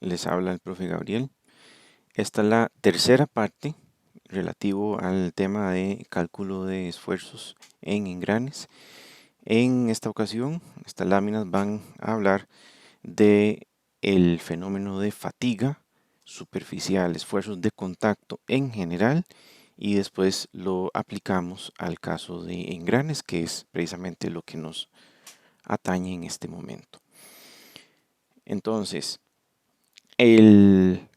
les habla el profe Gabriel. Esta es la tercera parte relativo al tema de cálculo de esfuerzos en engranes. En esta ocasión, estas láminas van a hablar de el fenómeno de fatiga superficial, esfuerzos de contacto en general, y después lo aplicamos al caso de engranes, que es precisamente lo que nos atañe en este momento. Entonces, el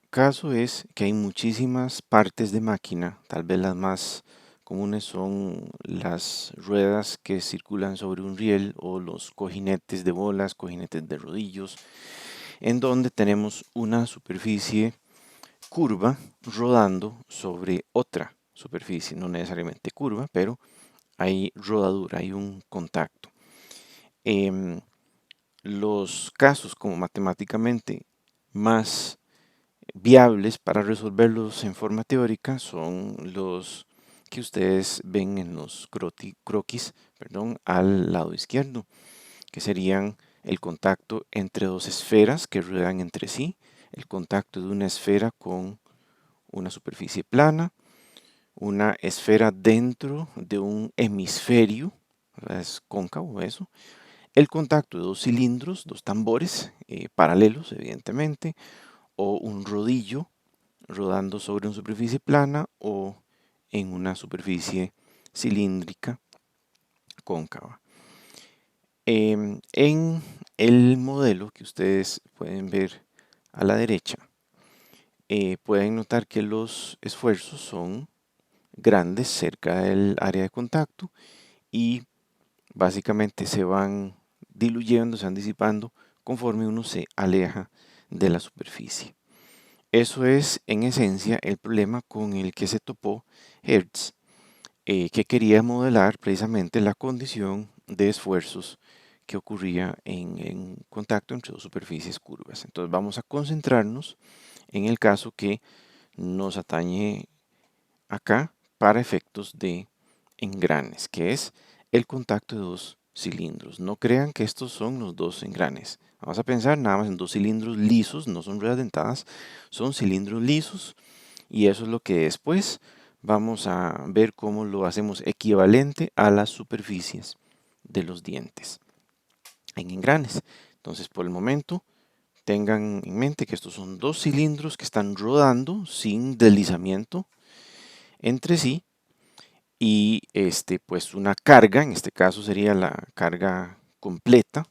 caso es que hay muchísimas partes de máquina, tal vez las más comunes son las ruedas que circulan sobre un riel o los cojinetes de bolas, cojinetes de rodillos, en donde tenemos una superficie curva rodando sobre otra superficie, no necesariamente curva, pero hay rodadura, hay un contacto. Los casos como matemáticamente más viables para resolverlos en forma teórica son los que ustedes ven en los croquis, al lado izquierdo, que serían el contacto entre dos esferas que ruedan entre sí, el contacto de una esfera con una superficie plana, una esfera dentro de un hemisferio, es cóncavo eso, el contacto de dos cilindros, dos tambores paralelos, evidentemente, o un rodillo rodando sobre una superficie plana o en una superficie cilíndrica cóncava. En el modelo que ustedes pueden ver a la derecha, pueden notar que los esfuerzos son grandes cerca del área de contacto y básicamente se van diluyendo, se van disipando conforme uno se aleja de la superficie. Eso es en esencia el problema con el que se topó Hertz, que quería modelar precisamente la condición de esfuerzos que ocurría en contacto entre dos superficies curvas. Entonces vamos a concentrarnos en el caso que nos atañe acá para efectos de engranes, que es el contacto de dos cilindros. No crean que estos son los dos engranes. Vamos a pensar nada más en dos cilindros lisos, no son ruedas dentadas, son cilindros lisos, y eso es lo que después vamos a ver cómo lo hacemos equivalente a las superficies de los dientes en engranes. Entonces, por el momento, tengan en mente que estos son dos cilindros que están rodando sin deslizamiento entre sí, y pues una carga, en este caso sería la carga completa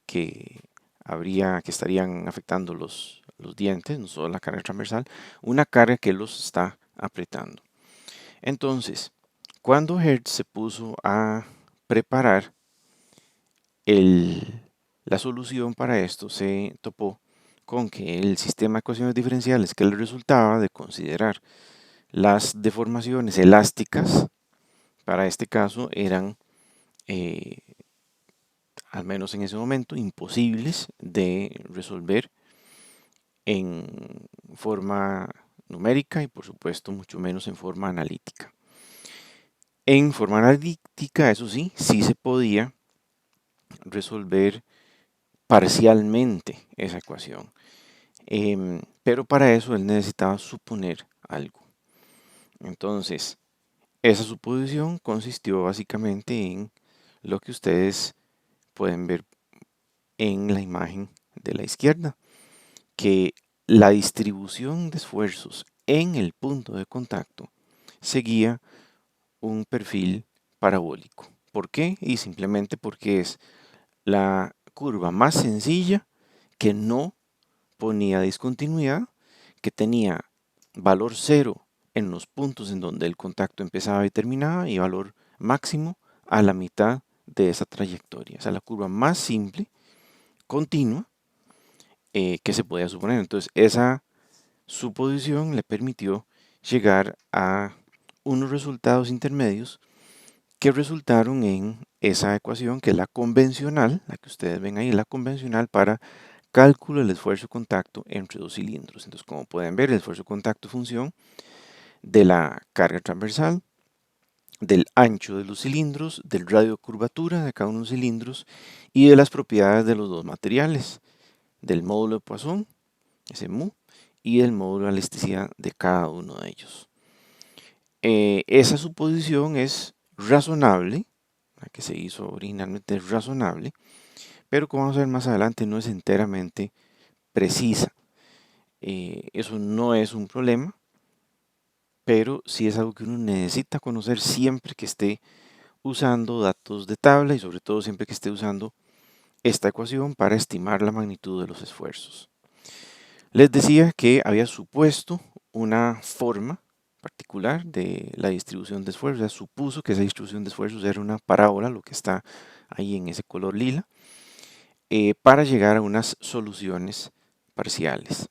que que estarían afectando los dientes, no solo la carga transversal, una carga que los está apretando. Entonces, cuando Hertz se puso a preparar la solución para esto, se topó con que el sistema de ecuaciones diferenciales que le resultaba de considerar las deformaciones elásticas, para este caso eran, al menos en ese momento, imposibles de resolver en forma numérica y por supuesto mucho menos en forma analítica. En forma analítica, eso sí, sí se podía resolver parcialmente esa ecuación. Pero para eso él necesitaba suponer algo. Entonces, esa suposición consistió básicamente en lo que ustedes pueden ver en la imagen de la izquierda, que la distribución de esfuerzos en el punto de contacto seguía un perfil parabólico. ¿Por qué? Y simplemente porque es la curva más sencilla que no ponía discontinuidad, que tenía valor cero en los puntos en donde el contacto empezaba y terminaba y valor máximo a la mitad de esa trayectoria. O sea, la curva más simple, continua, que se podía suponer. Entonces, esa suposición le permitió llegar a unos resultados intermedios que resultaron en esa ecuación que es la convencional, la que ustedes ven ahí, la convencional para cálculo del esfuerzo de contacto entre dos cilindros. Entonces, como pueden ver, el esfuerzo de contacto es función de la carga transversal, del ancho de los cilindros, del radio de curvatura de cada uno de los cilindros y de las propiedades de los dos materiales. del módulo de Poisson, ese mu, y el módulo de elasticidad de cada uno de ellos. Esa suposición es razonable, la que se hizo originalmente es razonable, pero como vamos a ver más adelante no es enteramente precisa. Eso no es un problema, pero sí es algo que uno necesita conocer siempre que esté usando datos de tabla y sobre todo siempre que esté usando esta ecuación para estimar la magnitud de los esfuerzos. Les decía que había supuesto una forma particular de la distribución de esfuerzos, o sea, supuso que esa distribución de esfuerzos era una parábola, lo que está ahí en ese color lila, para llegar a unas soluciones parciales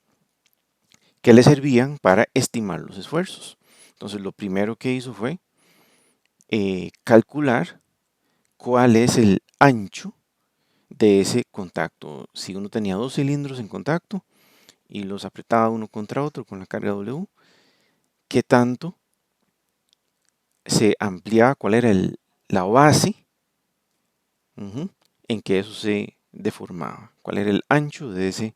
que le servían para estimar los esfuerzos. Entonces lo primero que hizo fue calcular cuál es el ancho de ese contacto. Si uno tenía dos cilindros en contacto y los apretaba uno contra otro con la carga W, ¿qué tanto se ampliaba? ¿Cuál era la base en que eso se deformaba? ¿Cuál era el ancho de ese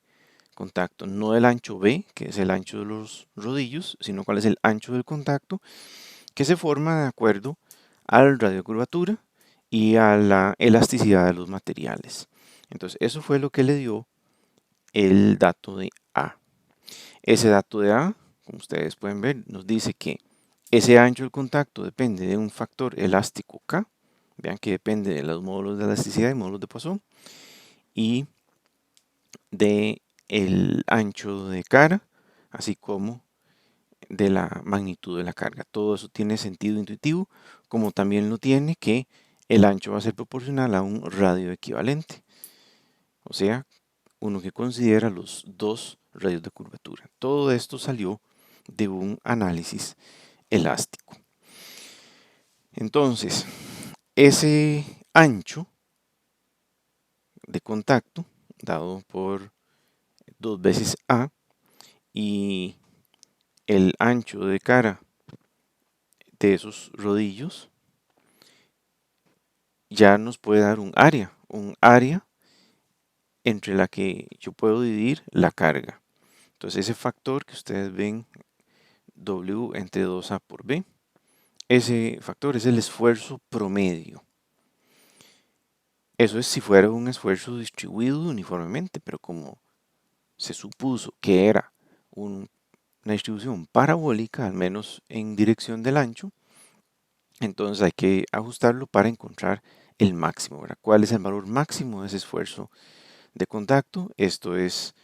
contacto? No el ancho B, que es el ancho de los rodillos, sino cuál es el ancho del contacto que se forma de acuerdo al radio de curvatura y a la elasticidad de los materiales. Entonces, eso fue lo que le dio el dato de A. Ese dato de A, como ustedes pueden ver, nos dice que ese ancho del contacto depende de un factor elástico K. Vean que depende de los módulos de elasticidad y módulos de Poisson. Y de el ancho de cara, así como de la magnitud de la carga. Todo eso tiene sentido intuitivo, como también lo tiene que el ancho va a ser proporcional a un radio equivalente. O sea, uno que considera los dos radios de curvatura. Todo esto salió de un análisis elástico. Entonces, ese ancho de contacto, dado por 2 veces A, y el ancho de cara de esos rodillos, ya nos puede dar un área entre la que yo puedo dividir la carga. Entonces ese factor que ustedes ven, W entre 2A por B, ese factor es el esfuerzo promedio. Eso es si fuera un esfuerzo distribuido uniformemente, pero como se supuso que era una distribución parabólica, al menos en dirección del ancho, entonces hay que ajustarlo para encontrar el máximo, ¿verdad? ¿Cuál es el valor máximo de ese esfuerzo de contacto? Esto es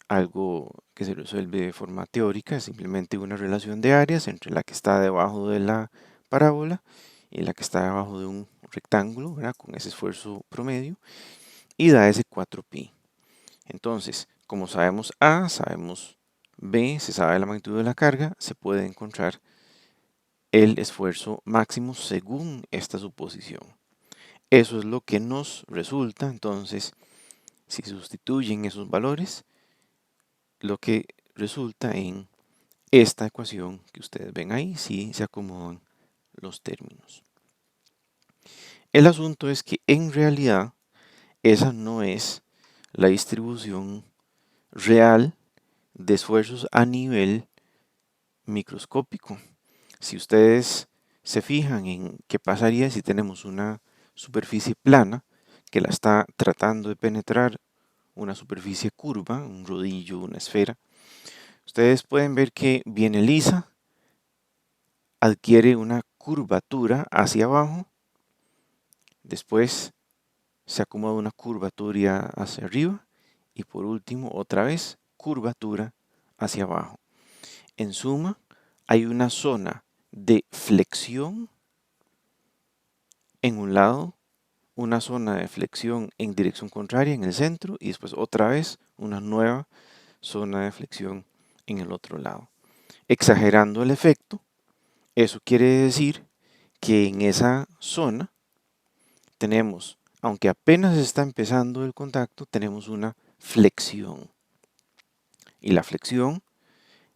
algo que se resuelve de forma teórica, es simplemente una relación de áreas entre la que está debajo de la parábola y la que está debajo de un rectángulo, ¿verdad? Con ese esfuerzo promedio, y da ese 4pi. Entonces, como sabemos A, sabemos B, se sabe la magnitud de la carga, se puede encontrar el esfuerzo máximo según esta suposición. Eso es lo que nos resulta, entonces, si sustituyen esos valores, lo que resulta en esta ecuación que ustedes ven ahí, si se acomodan los términos. El asunto es que en realidad esa no es la distribución real de esfuerzos a nivel microscópico. Si ustedes se fijan en qué pasaría si tenemos una superficie plana que la está tratando de penetrar una superficie curva, un rodillo, una esfera, ustedes pueden ver que viene lisa, adquiere una curvatura hacia abajo, después se acomoda una curvatura hacia arriba y por último otra vez curvatura hacia abajo. En suma, hay una zona de flexión en un lado, una zona de flexión en dirección contraria en el centro y después otra vez una nueva zona de flexión en el otro lado. Exagerando el efecto, eso quiere decir que en esa zona tenemos, aunque apenas está empezando el contacto, tenemos una flexión. Y la flexión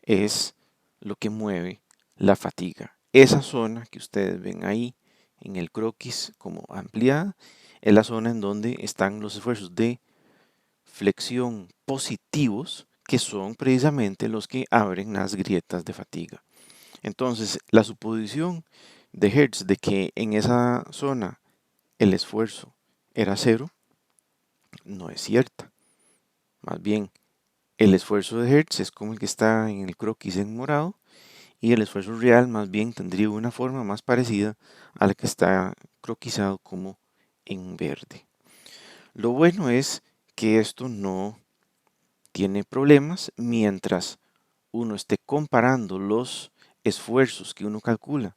es lo que mueve la fatiga. Esa zona que ustedes ven ahí en el croquis como ampliada es la zona en donde están los esfuerzos de flexión positivos, que son precisamente los que abren las grietas de fatiga. Entonces, la suposición de Hertz de que en esa zona el esfuerzo era cero no es cierta. Más bien, el esfuerzo de Hertz es como el que está en el croquis en morado, y el esfuerzo real más bien tendría una forma más parecida a la que está croquisado como en verde. Lo bueno es que esto no tiene problemas mientras uno esté comparando los esfuerzos que uno calcula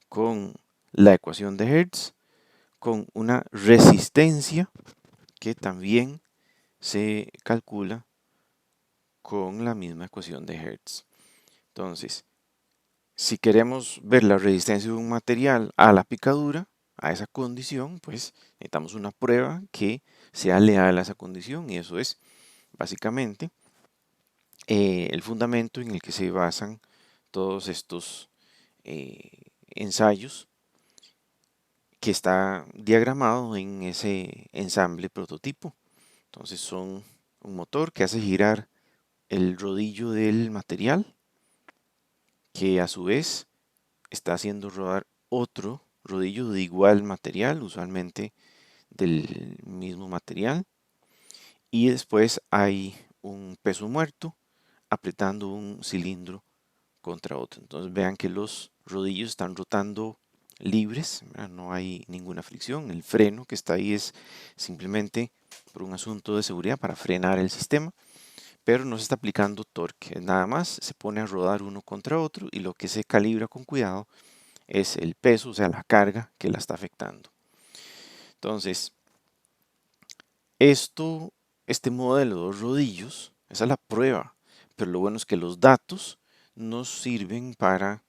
con la ecuación de Hertz, con una resistencia que también se calcula con la misma ecuación de Hertz. Entonces, si queremos ver la resistencia de un material a la picadura, a esa condición, pues necesitamos una prueba que sea leal a esa condición, y eso es básicamente el fundamento en el que se basan todos estos ensayos, que está diagramado en ese ensamble prototipo. Entonces son un motor que hace girar el rodillo del material, que a su vez está haciendo rodar otro rodillo de igual material, usualmente del mismo material, y después hay un peso muerto apretando un cilindro contra otro. Entonces vean que los rodillos están rotando libres, ¿verdad? No hay ninguna fricción. El freno que está ahí es simplemente por un asunto de seguridad para frenar el sistema, pero no se está aplicando torque. Nada más se pone a rodar uno contra otro, y lo que se calibra con cuidado es el peso, o sea, la carga que la está afectando. Entonces, este modelo de dos rodillos, esa es la prueba, pero lo bueno es que los datos nos sirven para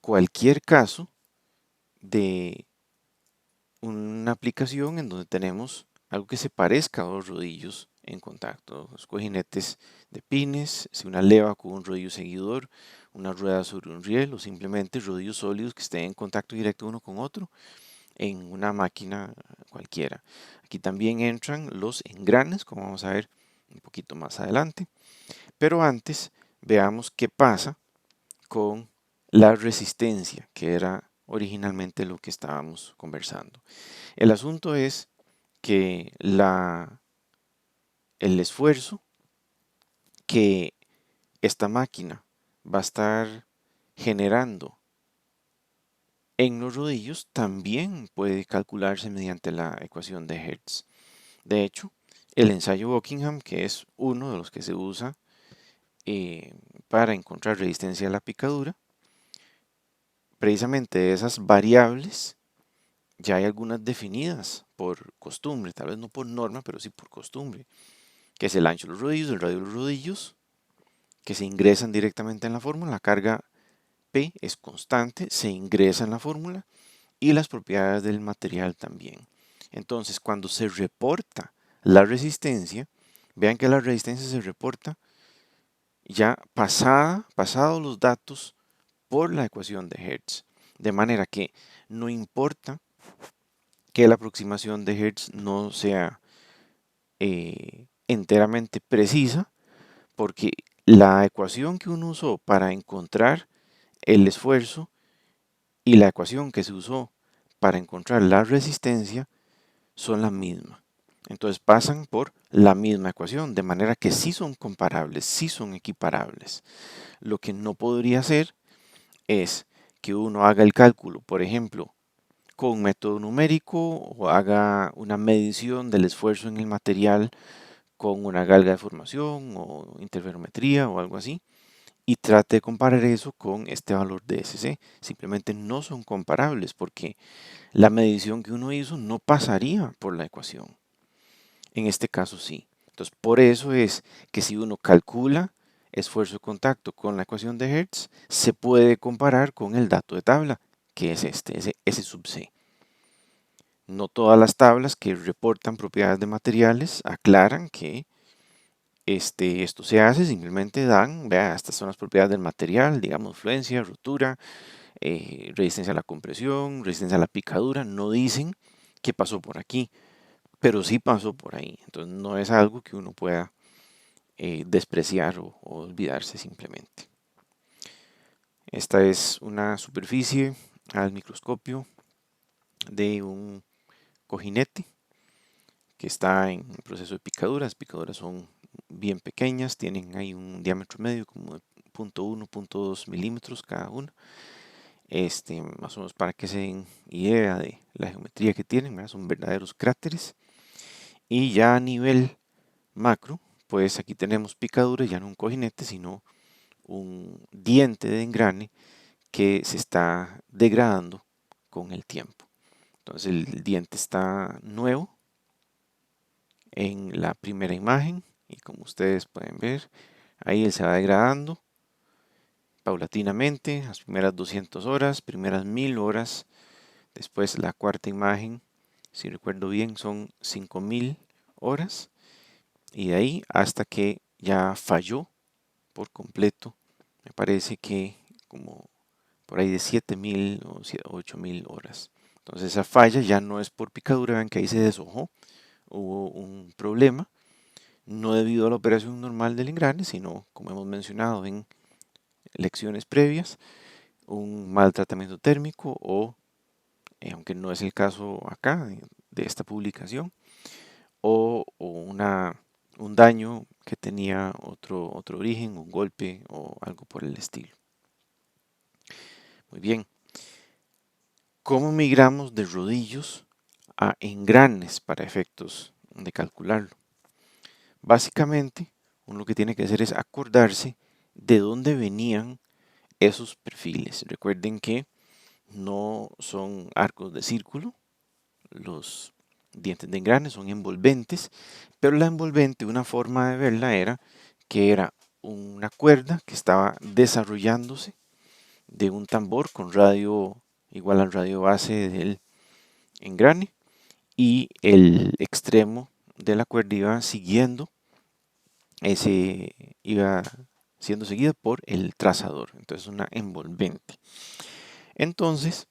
cualquier caso de una aplicación en donde tenemos algo que se parezca a dos rodillos en contacto, los cojinetes de pines, si una leva con un rodillo seguidor, una rueda sobre un riel, o simplemente rodillos sólidos que estén en contacto directo uno con otro en una máquina cualquiera. Aquí también entran los engranes, como vamos a ver un poquito más adelante, pero antes veamos qué pasa con la resistencia, que era originalmente lo que estábamos conversando. El asunto es que el esfuerzo que esta máquina va a estar generando en los rodillos también puede calcularse mediante la ecuación de Hertz. De hecho, el ensayo Buckingham, que es uno de los que se usa para encontrar resistencia a la picadura, precisamente de esas variables ya hay algunas definidas por costumbre, tal vez no por norma, pero sí por costumbre, que es el ancho de los rodillos, el radio de los rodillos, que se ingresan directamente en la fórmula. La carga P es constante, se ingresa en la fórmula, y las propiedades del material también. Entonces, cuando se reporta la resistencia, vean que la resistencia se reporta ya pasados los datos por la ecuación de Hertz. De manera que no importa que la aproximación de Hertz no sea enteramente precisa, porque la ecuación que uno usó para encontrar el esfuerzo y la ecuación que se usó para encontrar la resistencia son la misma. Entonces pasan por la misma ecuación, de manera que sí son comparables, sí son equiparables. Lo que no podría ser es que uno haga el cálculo, por ejemplo, con un método numérico, o haga una medición del esfuerzo en el material con una galga de formación o interferometría o algo así, y trate de comparar eso con este valor de SC. Simplemente no son comparables, porque la medición que uno hizo no pasaría por la ecuación. En este caso sí. Entonces, por eso es que si uno calcula esfuerzo de contacto con la ecuación de Hertz, se puede comparar con el dato de tabla, que es ese S sub C. No todas las tablas que reportan propiedades de materiales aclaran que esto se hace, simplemente dan, vea, estas son las propiedades del material, digamos, fluencia, rotura, resistencia a la compresión, resistencia a la picadura. No dicen qué pasó por aquí. pero sí pasó por ahí. Entonces no es algo que uno pueda despreciar o olvidarse simplemente. Esta es una superficie al microscopio de un cojinete que está en proceso de picaduras. Las picaduras son bien pequeñas, tienen ahí un diámetro medio como de 0.1, 0.2 milímetros cada uno. Más o menos para que se den idea de la geometría que tienen, ¿verdad? Son verdaderos cráteres. Y ya a nivel macro, pues aquí tenemos picaduras, ya no un cojinete, sino un diente de engrane que se está degradando con el tiempo. Entonces el diente está nuevo en la primera imagen y como ustedes pueden ver, ahí él se va degradando paulatinamente, las primeras 200 horas, primeras 1000 horas, después la cuarta imagen, si recuerdo bien, son 5000 horas y de ahí hasta que ya falló por completo, me parece que como por ahí de 7000 o 8000 horas. Entonces esa falla ya no es por picadura, vean que ahí se deshojó, hubo un problema, no debido a la operación normal del engrane, sino como hemos mencionado en lecciones previas, un mal tratamiento térmico o, aunque no es el caso acá de esta publicación, o un daño que tenía otro origen, un golpe o algo por el estilo. Muy bien. ¿Cómo migramos de rodillos a engranes para efectos de calcularlo? Básicamente, uno lo que tiene que hacer es acordarse de dónde venían esos perfiles. Recuerden que no son arcos de círculo, los dientes de engrane son envolventes, pero la envolvente, una forma de verla era que era una cuerda que estaba desarrollándose de un tambor con radio igual al radio base del engrane y el extremo de la cuerda iba siguiendo iba siendo seguido por el trazador, entonces una envolvente. Entonces,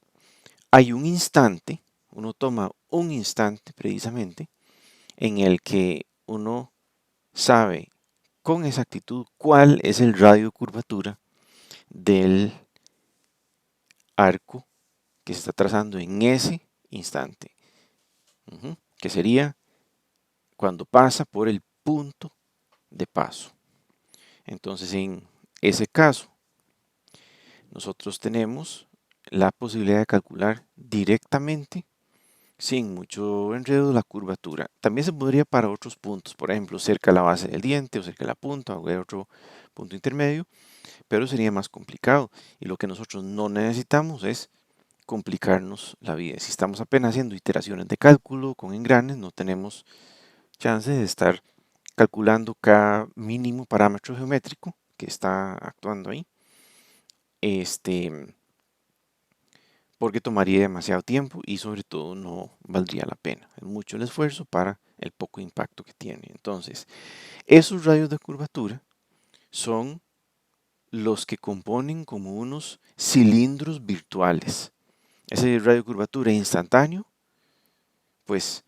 hay un instante, uno toma un instante precisamente, en el que uno sabe con exactitud cuál es el radio de curvatura del arco que se está trazando en ese instante, que sería cuando pasa por el punto de paso. Entonces, en ese caso, nosotros tenemos la posibilidad de calcular directamente, sin mucho enredo, la curvatura. También se podría para otros puntos, por ejemplo, cerca de la base del diente o cerca de la punta o de otro punto intermedio, pero sería más complicado. Y lo que nosotros no necesitamos es complicarnos la vida. Si estamos apenas haciendo iteraciones de cálculo con engranes, no tenemos chance de estar calculando cada mínimo parámetro geométrico que está actuando ahí. Porque tomaría demasiado tiempo y sobre todo no valdría la pena. Es mucho el esfuerzo para el poco impacto que tiene. Entonces, esos radios de curvatura son los que componen como unos cilindros virtuales. Ese radio de curvatura instantáneo, pues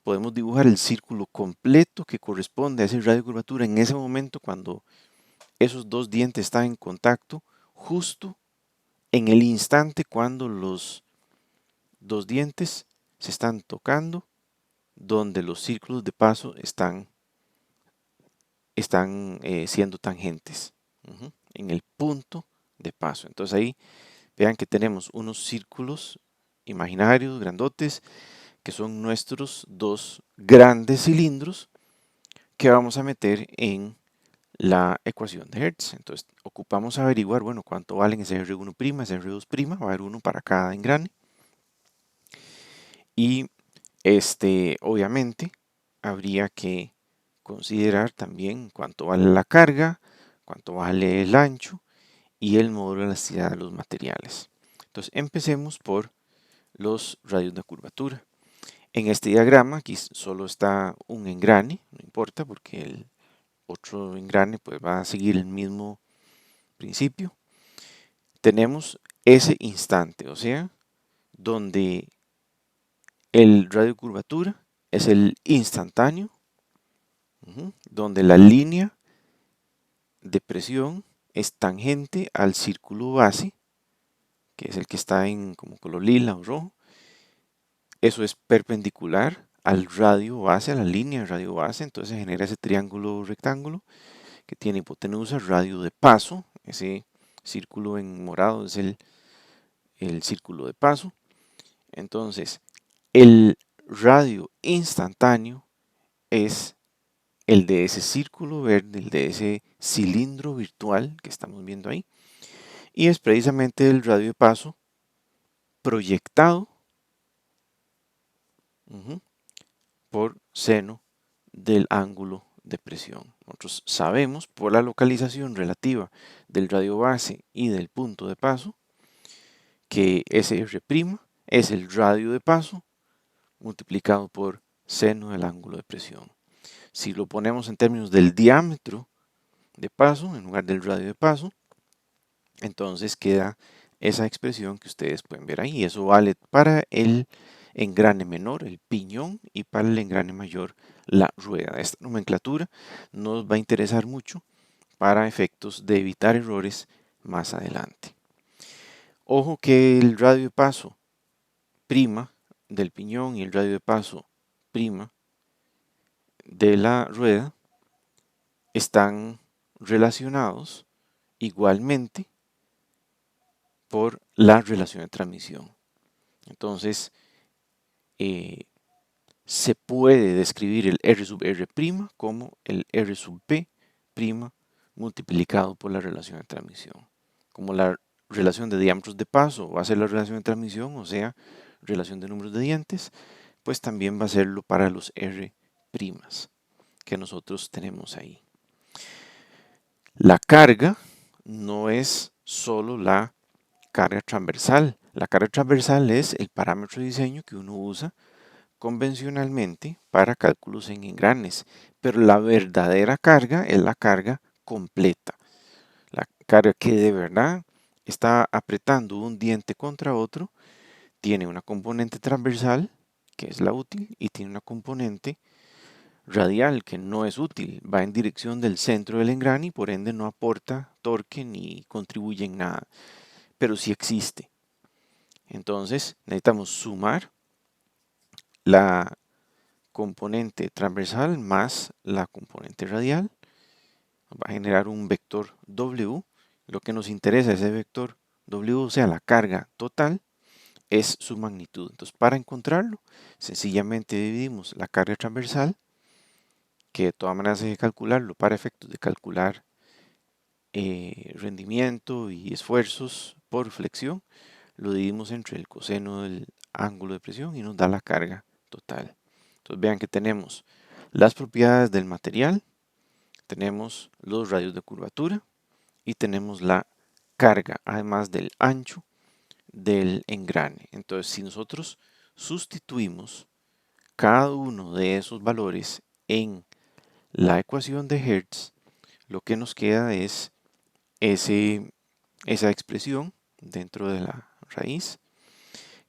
podemos dibujar el círculo completo que corresponde a ese radio de curvatura en ese momento cuando esos dos dientes están en contacto, justo en el instante cuando los dos dientes se están tocando, donde los círculos de paso están siendo tangentes en el punto de paso. Entonces ahí vean que tenemos unos círculos imaginarios, grandotes, que son nuestros dos grandes cilindros que vamos a meter en la ecuación de Hertz. Entonces ocupamos averiguar, bueno, cuánto valen ese R1', ese R2', va a haber uno para cada engrane. Y obviamente habría que considerar también cuánto vale la carga, cuánto vale el ancho y el módulo de elasticidad de los materiales. Entonces empecemos por los radios de curvatura. En este diagrama aquí solo está un engrane, no importa porque el otro engrane pues va a seguir el mismo principio. Tenemos ese instante, o sea, donde el radio de curvatura es el instantáneo, donde la línea de presión es tangente al círculo base, que es el que está en como color lila o rojo. Eso es perpendicular al radio base, a la línea de radio base, entonces se genera ese triángulo rectángulo que tiene hipotenusa, radio de paso, ese círculo en morado es el círculo de paso. Entonces, el radio instantáneo es el de ese círculo verde, el de ese cilindro virtual que estamos viendo ahí, y es precisamente el radio de paso proyectado por seno del ángulo de presión. Nosotros sabemos por la localización relativa del radio base y del punto de paso que SR' es el radio de paso multiplicado por seno del ángulo de presión. Si lo ponemos en términos del diámetro de paso en lugar del radio de paso, entonces queda esa expresión que ustedes pueden ver ahí. Eso vale para el engrane menor, el piñón, y para el engrane mayor, la rueda. Esta nomenclatura nos va a interesar mucho para efectos de evitar errores más adelante. Ojo que el radio de paso prima del piñón y el radio de paso prima de la rueda están relacionados igualmente por la relación de transmisión. Entonces, se puede describir el R sub R' como el R sub P' multiplicado por la relación de transmisión. Como la relación de diámetros de paso va a ser la relación de transmisión, o sea, relación de números de dientes, pues también va a serlo para los R' que nosotros tenemos ahí. La carga no es solo la carga transversal. La carga transversal es el parámetro de diseño que uno usa convencionalmente para cálculos en engranes, pero la verdadera carga es la carga completa. La carga que de verdad está apretando un diente contra otro tiene una componente transversal, que es la útil, y tiene una componente radial, que no es útil, va en dirección del centro del engrane y por ende no aporta torque ni contribuye en nada, pero sí existe. Entonces necesitamos sumar la componente transversal más la componente radial, va a generar un vector W. Lo que nos interesa ese vector W, o sea, la carga total, es su magnitud. Entonces, para encontrarlo, sencillamente dividimos la carga transversal, que de todas maneras hay que calcularlo para efectos de calcular rendimiento y esfuerzos por flexión, lo dividimos entre el coseno del ángulo de presión y nos da la carga total. Entonces vean que tenemos las propiedades del material, tenemos los radios de curvatura y tenemos la carga, además del ancho del engrane. Entonces, si nosotros sustituimos cada uno de esos valores en la ecuación de Hertz, lo que nos queda es esa expresión dentro de la raíz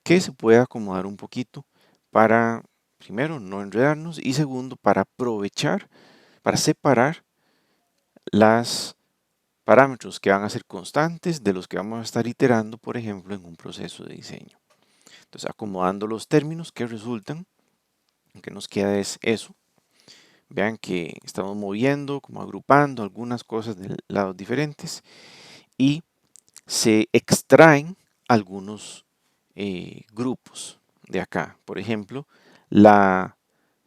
que se puede acomodar un poquito para, primero, no enredarnos y segundo, para aprovechar, para separar los parámetros que van a ser constantes de los que vamos a estar iterando, por ejemplo, en un proceso de diseño. Entonces, acomodando los términos que resultan, lo que nos queda es eso. Vean que estamos moviendo, como agrupando algunas cosas de lados diferentes y se extraen algunos grupos de acá. Por ejemplo, la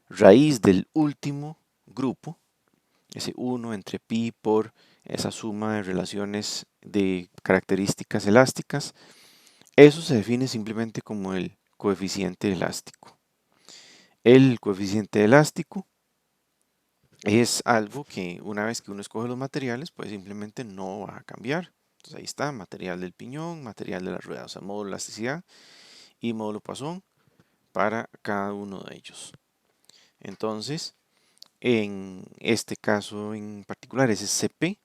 raíz del último grupo, ese 1 entre pi por esa suma de relaciones de características elásticas, eso se define simplemente como el coeficiente elástico. El coeficiente elástico es algo que una vez que uno escoge los materiales, pues simplemente no va a cambiar. Entonces ahí está, material del piñón, material de la rueda, o sea, módulo elasticidad y módulo Poisson para cada uno de ellos. Entonces, en este caso en particular, ese CP,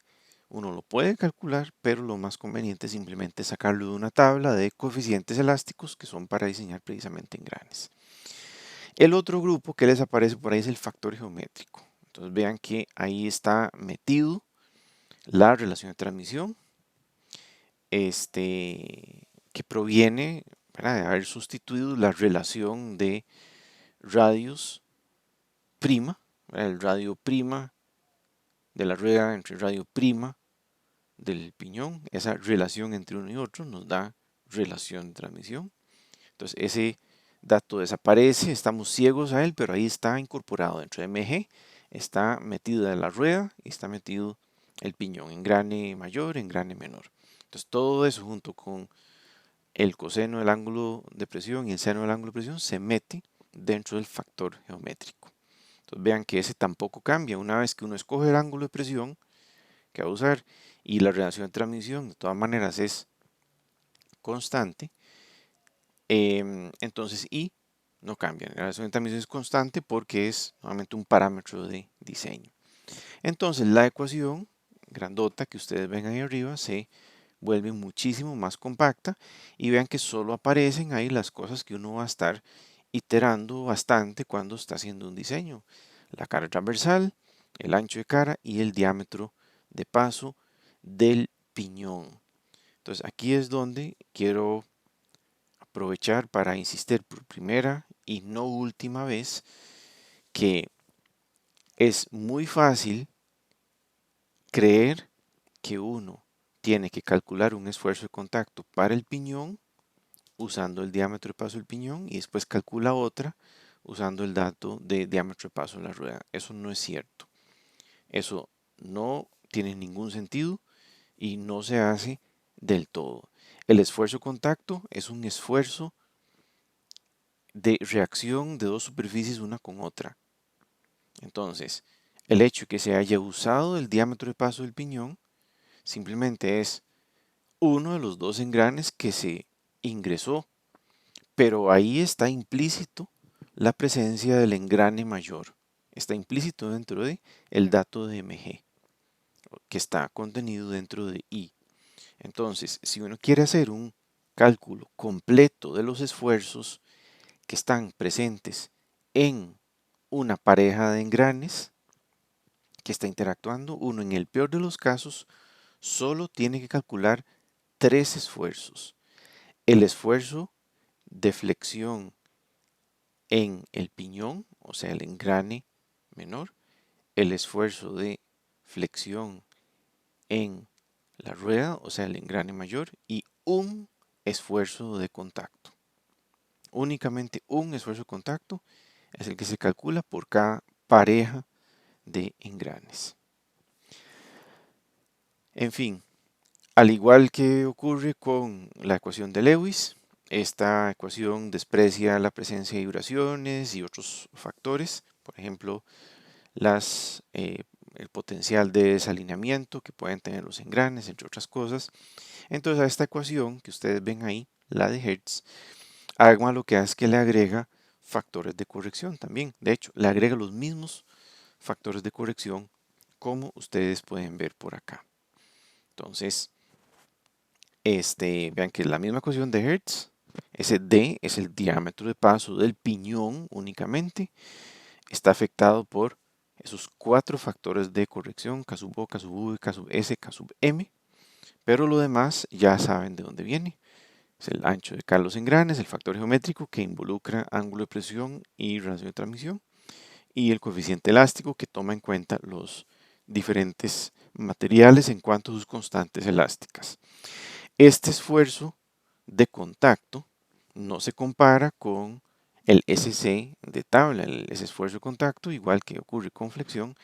uno lo puede calcular, pero lo más conveniente es simplemente sacarlo de una tabla de coeficientes elásticos que son para diseñar precisamente engranes. El otro grupo que les aparece por ahí es el factor geométrico. Entonces vean que ahí está metido la relación de transmisión, que proviene, ¿verdad?, de haber sustituido la relación de radios prima, ¿verdad?, el radio prima de la rueda entre radio prima del piñón. Esa relación entre uno y otro nos da relación de transmisión. Entonces ese dato desaparece, estamos ciegos a él, pero ahí está incorporado dentro de MG, está metido en la rueda y está metido el piñón, engrane mayor, engrane menor. Entonces todo eso junto con el coseno del ángulo de presión y el seno del ángulo de presión se mete dentro del factor geométrico. Entonces vean que ese tampoco cambia. Una vez que uno escoge el ángulo de presión que va a usar y la relación de transmisión de todas maneras es constante, entonces I no cambia. La relación de transmisión es constante porque es nuevamente un parámetro de diseño. Entonces la ecuación grandota que ustedes ven ahí arriba se vuelve muchísimo más compacta y vean que solo aparecen ahí las cosas que uno va a estar iterando bastante cuando está haciendo un diseño. La cara transversal, el ancho de cara y el diámetro de paso del piñón. Entonces aquí es donde quiero aprovechar para insistir por primera y no última vez que es muy fácil creer que uno tiene que calcular un esfuerzo de contacto para el piñón usando el diámetro de paso del piñón y después calcula otra usando el dato de diámetro de paso de la rueda. Eso no es cierto. Eso no tiene ningún sentido y no se hace del todo. El esfuerzo de contacto es un esfuerzo de reacción de dos superficies una con otra. Entonces, el hecho de que se haya usado el diámetro de paso del piñón simplemente es uno de los dos engranes que se ingresó, pero ahí está implícito la presencia del engrane mayor. Está implícito dentro de el dato de MG, que está contenido dentro de I. Entonces, si uno quiere hacer un cálculo completo de los esfuerzos que están presentes en una pareja de engranes que está interactuando, uno en el peor de los casos solo tiene que calcular tres esfuerzos. El esfuerzo de flexión en el piñón, o sea, el engrane menor, el esfuerzo de flexión en la rueda, o sea, el engrane mayor, y un esfuerzo de contacto. Únicamente un esfuerzo de contacto es el que se calcula por cada pareja de engranes. En fin, al igual que ocurre con la ecuación de Lewis, esta ecuación desprecia la presencia de vibraciones y otros factores, por ejemplo, el potencial de desalineamiento que pueden tener los engranes, entre otras cosas. Entonces a esta ecuación que ustedes ven ahí, la de Hertz, AGMA lo que hace es que le agrega factores de corrección también. De hecho, le agrega los mismos factores de corrección como ustedes pueden ver por acá. Entonces, vean que es la misma ecuación de Hertz. Ese D es el diámetro de paso del piñón únicamente. Está afectado por esos cuatro factores de corrección, K sub O, K sub V, K sub S, K sub M. Pero lo demás ya saben de dónde viene. Es el ancho de cada los engranes, el factor geométrico que involucra ángulo de presión y relación de transmisión, y el coeficiente elástico que toma en cuenta los diferentes materiales en cuanto a sus constantes elásticas. Este esfuerzo de contacto no se compara con el SC de tabla, ese esfuerzo de contacto, igual que ocurre con flexión,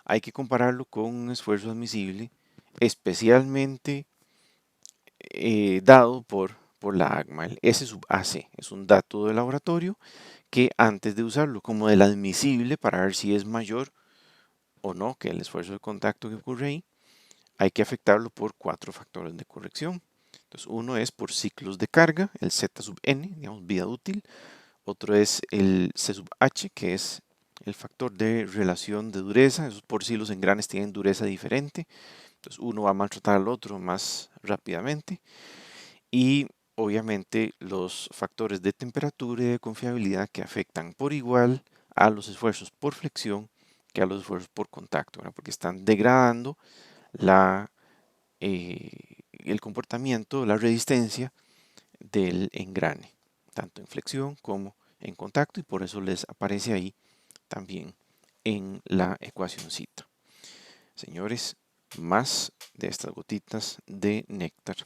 hay que compararlo con un esfuerzo admisible especialmente dado por la AGMA. El S sub AC es un dato de laboratorio que antes de usarlo como del admisible para ver si es mayor o no que el esfuerzo de contacto que ocurre ahí, hay que afectarlo por cuatro factores de corrección. Entonces, uno es por ciclos de carga, el Z sub N, digamos, vida útil. Otro es el C sub H, que es el factor de relación de dureza. Eso es por si los engranes tienen dureza diferente. Entonces, uno va a maltratar al otro más rápidamente. Y obviamente los factores de temperatura y de confiabilidad que afectan por igual a los esfuerzos por flexión que a los esfuerzos por contacto, ¿verdad? Porque están degradando el comportamiento, la resistencia del engrane, tanto en flexión como en contacto, y por eso les aparece ahí también en la ecuacioncita. Señores, más de estas gotitas de néctar.